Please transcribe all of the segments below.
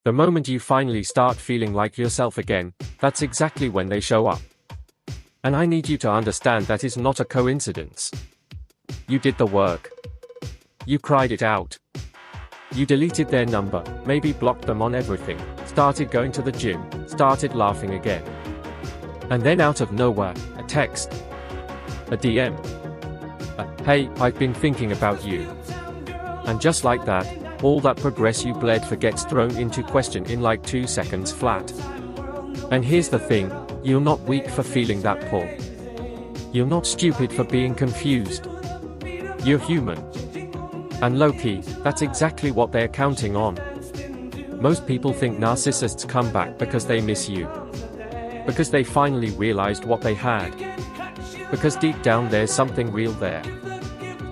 The moment you finally start feeling like yourself again, that's exactly when they show up. And I need you to understand that is not a coincidence. You did the work. You cried it out. You deleted their number, maybe blocked them on everything, started going to the gym, started laughing again. And then out of nowhere, a text. A DM. Hey, I've been thinking about you. And just like that, all that progress you bled for gets thrown into question in like 2 seconds flat. And here's the thing, you're not weak for feeling that pull. You're not stupid for being confused. You're human. And low-key, that's exactly what they're counting on. Most people think narcissists come back because they miss you. Because they finally realized what they had. Because deep down there's something real there.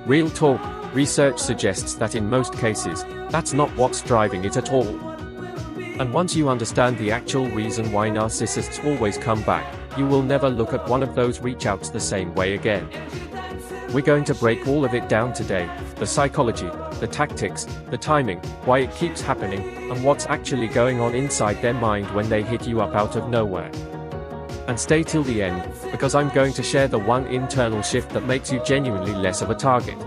Real talk, research suggests that in most cases, that's not what's driving it at all. And once you understand the actual reason why narcissists always come back, you will never look at one of those reach-outs the same way again. We're going to break all of it down today, the psychology, the tactics, the timing, why it keeps happening, and what's actually going on inside their mind when they hit you up out of nowhere. And stay till the end, because I'm going to share the one internal shift that makes you genuinely less of a target.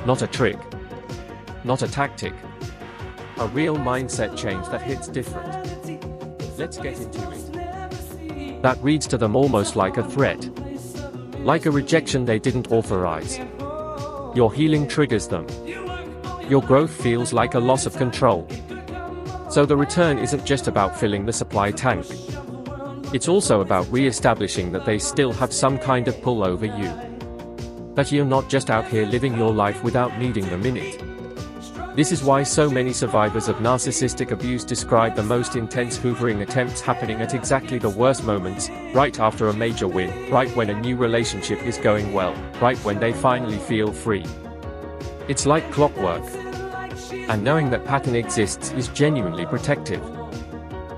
Not a trick. Not a tactic. A real mindset change that hits different. Let's get into it. That reads to them almost like a threat. Like a rejection they didn't authorize. Your healing triggers them. Your growth feels like a loss of control. So the return isn't just about filling the supply tank. It's also about re-establishing that they still have some kind of pull over you. That you're not just out here living your life without needing them in it. This is why so many survivors of narcissistic abuse describe the most intense hoovering attempts happening at exactly the worst moments, right after a major win, right when a new relationship is going well, right when they finally feel free. It's like clockwork. And knowing that pattern exists is genuinely protective.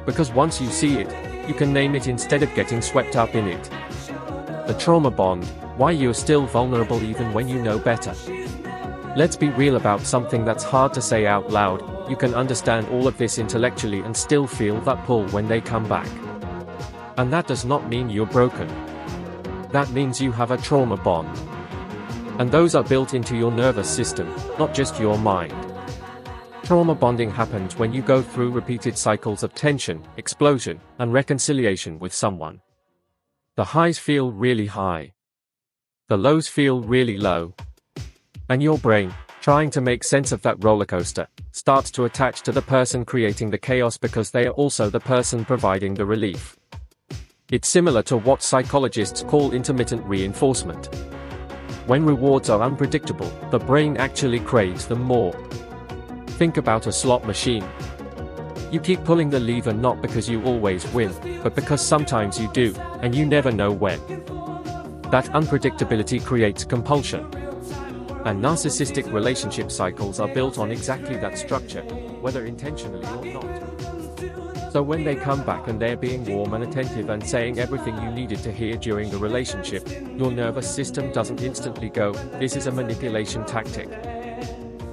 Because once you see it, you can name it instead of getting swept up in it. The trauma bond, why you're still vulnerable even when you know better. Let's be real about something that's hard to say out loud. You can understand all of this intellectually and still feel that pull when they come back. And that does not mean you're broken. That means you have a trauma bond. And those are built into your nervous system, not just your mind. Trauma bonding happens when you go through repeated cycles of tension, explosion, and reconciliation with someone. The highs feel really high. The lows feel really low. And your brain, trying to make sense of that roller coaster, starts to attach to the person creating the chaos because they are also the person providing the relief. It's similar to what psychologists call intermittent reinforcement. When rewards are unpredictable, the brain actually craves them more. Think about a slot machine. You keep pulling the lever not because you always win, but because sometimes you do, and you never know when. That unpredictability creates compulsion. And narcissistic relationship cycles are built on exactly that structure, whether intentionally or not. So when they come back and they're being warm and attentive and saying everything you needed to hear during the relationship, your nervous system doesn't instantly go, this is a manipulation tactic.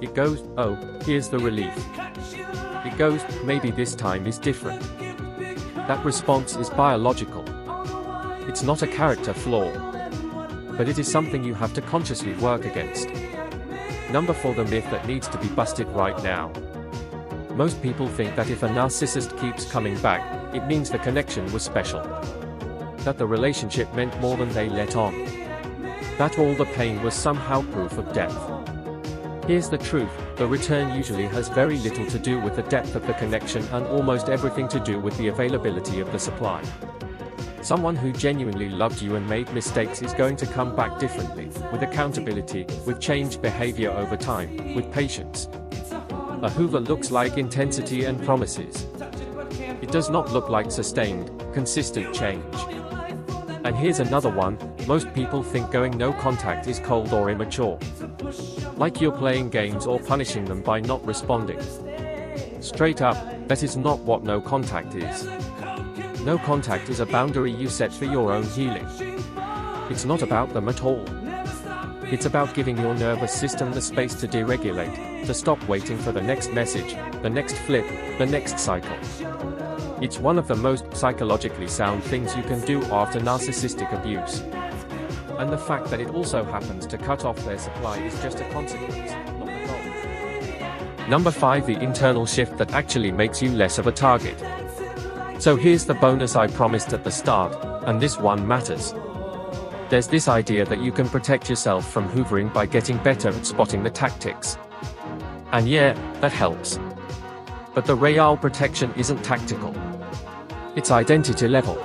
It goes, oh, here's the relief. It goes, maybe this time is different. That response is biological. It's not a character flaw. But it is something you have to consciously work against. Number 4, the myth that needs to be busted right now. Most people think that if a narcissist keeps coming back, it means the connection was special. That the relationship meant more than they let on. That all the pain was somehow proof of depth. Here's the truth, the return usually has very little to do with the depth of the connection and almost everything to do with the availability of the supply. Someone who genuinely loved you and made mistakes is going to come back differently, with accountability, with changed behavior over time, with patience. A Hoover looks like intensity and promises. It does not look like sustained, consistent change. And here's another one, most people think going no contact is cold or immature. Like you're playing games or punishing them by not responding. Straight up, that is not what no contact is. No contact is a boundary you set for your own healing. It's not about them at all. It's about giving your nervous system the space to deregulate, to stop waiting for the next message, the next flip, the next cycle. It's one of the most psychologically sound things you can do after narcissistic abuse. And the fact that it also happens to cut off their supply is just a consequence, not the goal. Number 5. The internal shift that actually makes you less of a target. So here's the bonus I promised at the start, and this one matters. There's this idea that you can protect yourself from hoovering by getting better at spotting the tactics. And yeah, that helps. But the real protection isn't tactical. It's identity level.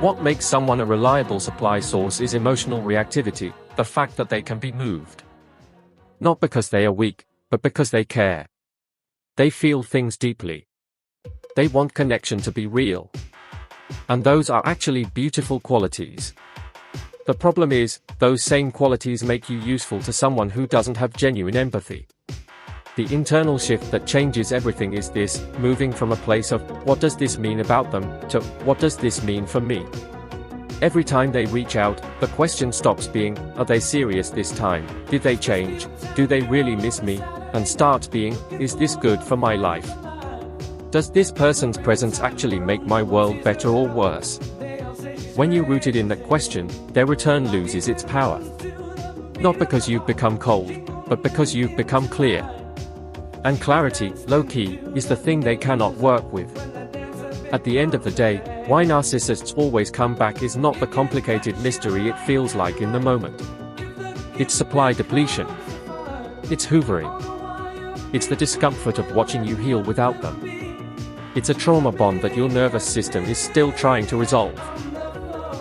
What makes someone a reliable supply source is emotional reactivity, the fact that they can be moved. Not because they are weak, but because they care. They feel things deeply. They want connection to be real. And those are actually beautiful qualities. The problem is, those same qualities make you useful to someone who doesn't have genuine empathy. The internal shift that changes everything is this, moving from a place of, what does this mean about them, to, what does this mean for me? Every time they reach out, the question stops being, are they serious this time? Did they change? Do they really miss me? And starts being, is this good for my life? Does this person's presence actually make my world better or worse? When you're rooted in that question, their return loses its power. Not because you've become cold, but because you've become clear. And clarity, low-key, is the thing they cannot work with. At the end of the day, why narcissists always come back is not the complicated mystery it feels like in the moment. It's supply depletion. It's hoovering. It's the discomfort of watching you heal without them. It's a trauma bond that your nervous system is still trying to resolve.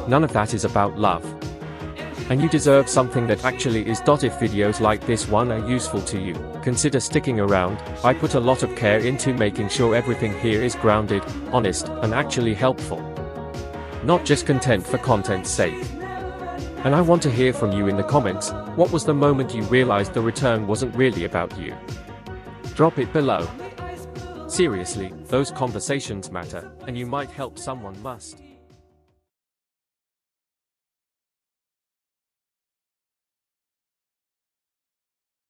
None of that is about love. And you deserve something that actually is. If videos like this one are useful to you, consider sticking around. I put a lot of care into making sure everything here is grounded, honest, and actually helpful. Not just content for content's sake. And I want to hear from you in the comments. What was the moment you realized the return wasn't really about you? Drop it below. Seriously, those conversations matter, and you might help someone must.